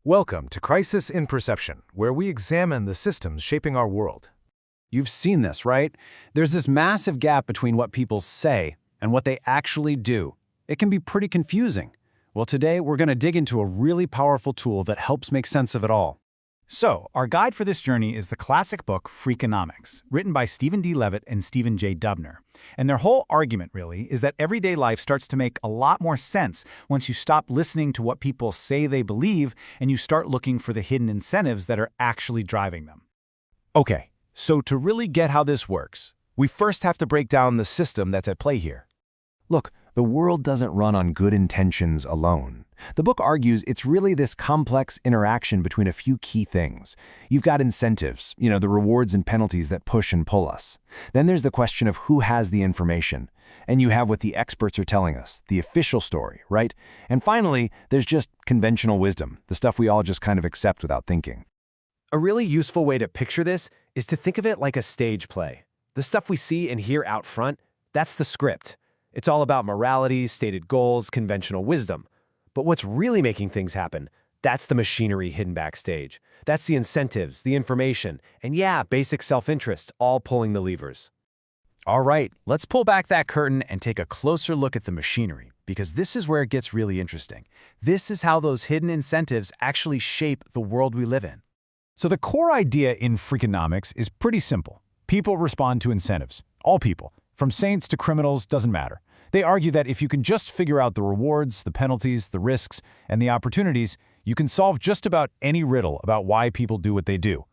Welcome to Crisis in Perception, where we examine the systems shaping our world. You've seen this, right? There's this massive gap between what people say and what they actually do. It can be pretty confusing. Well, today we're going to dig into a really powerful tool that helps make sense of it all. So, our guide for this journey is the classic book Freakonomics, written by Stephen D. Levitt and Stephen J. Dubner. And their whole argument, really, is that everyday life starts to make a lot more sense once you stop listening to what people say they believe and you start looking for the hidden incentives that are actually driving them. Okay, so to really get how this works, we first have to break down the system that's at play here. Look, the world doesn't run on good intentions alone. The book argues it's really this complex interaction between a few key things. You've got incentives, the rewards and penalties that push and pull us. Then there's the question of who has the information. And you have what the experts are telling us, the official story, right? And finally, there's just conventional wisdom, the stuff we all just kind of accept without thinking. A really useful way to picture this is to think of it like a stage play. The stuff we see and hear out front, that's the script. It's all about morality, stated goals, conventional wisdom. But what's really making things happen, that's the machinery hidden backstage. That's the incentives, the information, and yeah, basic self-interest, all pulling the levers. All right, let's pull back that curtain and take a closer look at the machinery, because this is where it gets really interesting. This is how those hidden incentives actually shape the world we live in. So the core idea in Freakonomics is pretty simple. People respond to incentives. All people, from saints to criminals, doesn't matter. They argue that if you can just figure out the rewards, the penalties, the risks, and the opportunities, you can solve just about any riddle about why people do what they do.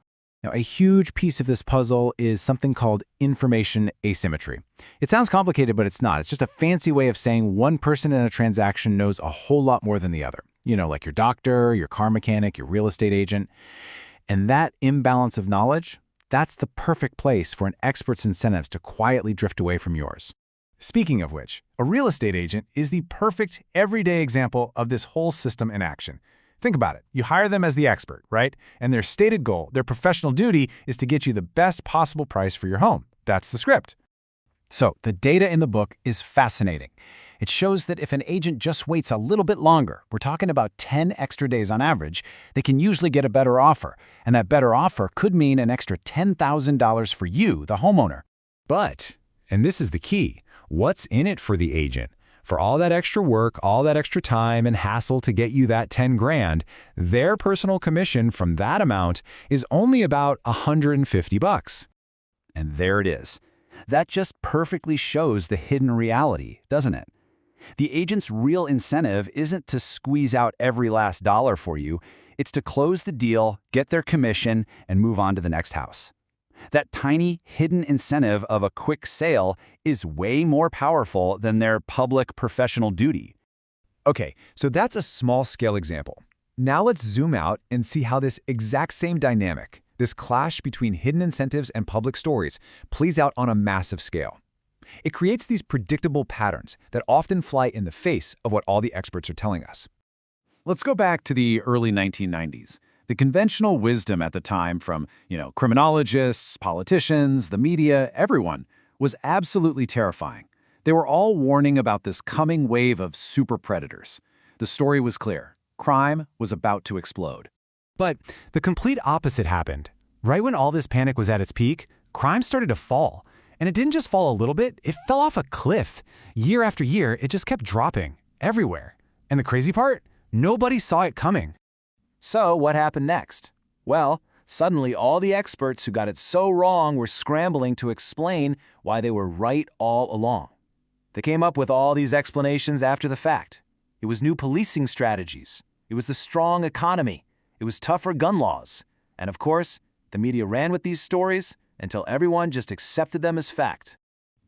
Now, a huge piece of this puzzle is something called information asymmetry. It sounds complicated, but it's not. It's just a fancy way of saying one person in a transaction knows a whole lot more than the other. Like your doctor, your car mechanic, your real estate agent. And that imbalance of knowledge, that's the perfect place for an expert's incentives to quietly drift away from yours. Speaking of which, a real estate agent is the perfect everyday example of this whole system in action. Think about it. You hire them as the expert, right? And their stated goal, their professional duty, is to get you the best possible price for your home. That's the script. So the data in the book is fascinating. It shows that if an agent just waits a little bit longer, we're talking about 10 extra days on average, they can usually get a better offer. And that better offer could mean an extra $10,000 for you, the homeowner. But, and this is the key, what's in it for the agent? For all that extra work, all that extra time and hassle to get you that 10 grand, their personal commission from that amount is only about $150. And there it is. That just perfectly shows the hidden reality, doesn't it? The agent's real incentive isn't to squeeze out every last dollar for you. It's to close the deal, get their commission, and move on to the next house. That tiny, hidden incentive of a quick sale is way more powerful than their public professional duty. Okay, so that's a small-scale example. Now let's zoom out and see how this exact same dynamic, this clash between hidden incentives and public stories, plays out on a massive scale. It creates these predictable patterns that often fly in the face of what all the experts are telling us. Let's go back to the early 1990s. The conventional wisdom at the time from, criminologists, politicians, the media, everyone, was absolutely terrifying. They were all warning about this coming wave of super predators. The story was clear. Crime was about to explode. But the complete opposite happened. Right when all this panic was at its peak, crime started to fall. And it didn't just fall a little bit, it fell off a cliff. Year after year, it just kept dropping, everywhere. And the crazy part? Nobody saw it coming. So what happened next? Well, suddenly all the experts who got it so wrong were scrambling to explain why they were right all along. They came up with all these explanations after the fact. It was new policing strategies. It was the strong economy. It was tougher gun laws. And of course, the media ran with these stories until everyone just accepted them as fact.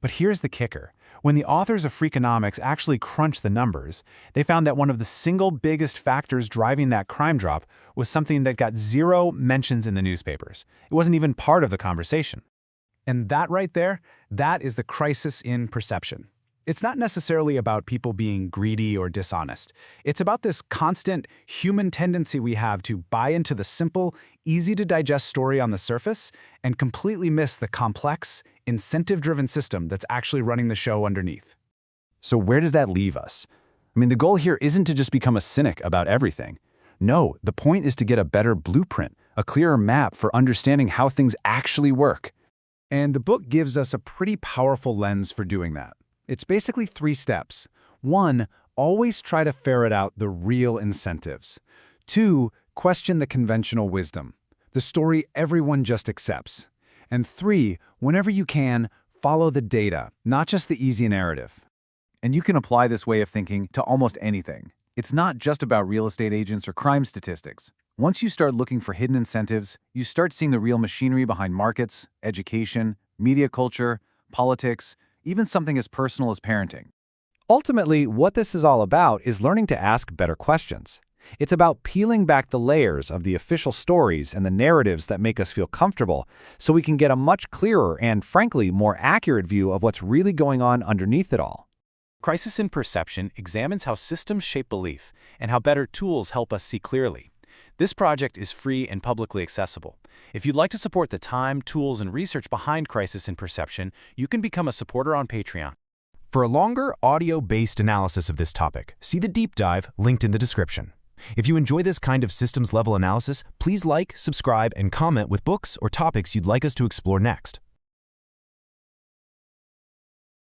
But here's the kicker. When the authors of Freakonomics actually crunched the numbers, they found that one of the single biggest factors driving that crime drop was something that got zero mentions in the newspapers. It wasn't even part of the conversation. And that right there, that is the crisis in perception. It's not necessarily about people being greedy or dishonest. It's about this constant human tendency we have to buy into the simple, easy-to-digest story on the surface and completely miss the complex, incentive-driven system that's actually running the show underneath. So where does that leave us? The goal here isn't to just become a cynic about everything. No, the point is to get a better blueprint, a clearer map for understanding how things actually work. And the book gives us a pretty powerful lens for doing that. It's basically 3 steps. 1, always try to ferret out the real incentives. 2, question the conventional wisdom, the story everyone just accepts. And 3, whenever you can, follow the data, not just the easy narrative. And you can apply this way of thinking to almost anything. It's not just about real estate agents or crime statistics. Once you start looking for hidden incentives, you start seeing the real machinery behind markets, education, media culture, politics, even something as personal as parenting. Ultimately, what this is all about is learning to ask better questions. It's about peeling back the layers of the official stories and the narratives that make us feel comfortable so we can get a much clearer and, frankly, more accurate view of what's really going on underneath it all. Crisis in Perception examines how systems shape belief and how better tools help us see clearly. This project is free and publicly accessible. If you'd like to support the time, tools, and research behind Crisis in Perception, you can become a supporter on Patreon. For a longer, audio-based analysis of this topic, see the deep dive linked in the description. If you enjoy this kind of systems-level analysis, please like, subscribe, and comment with books or topics you'd like us to explore next.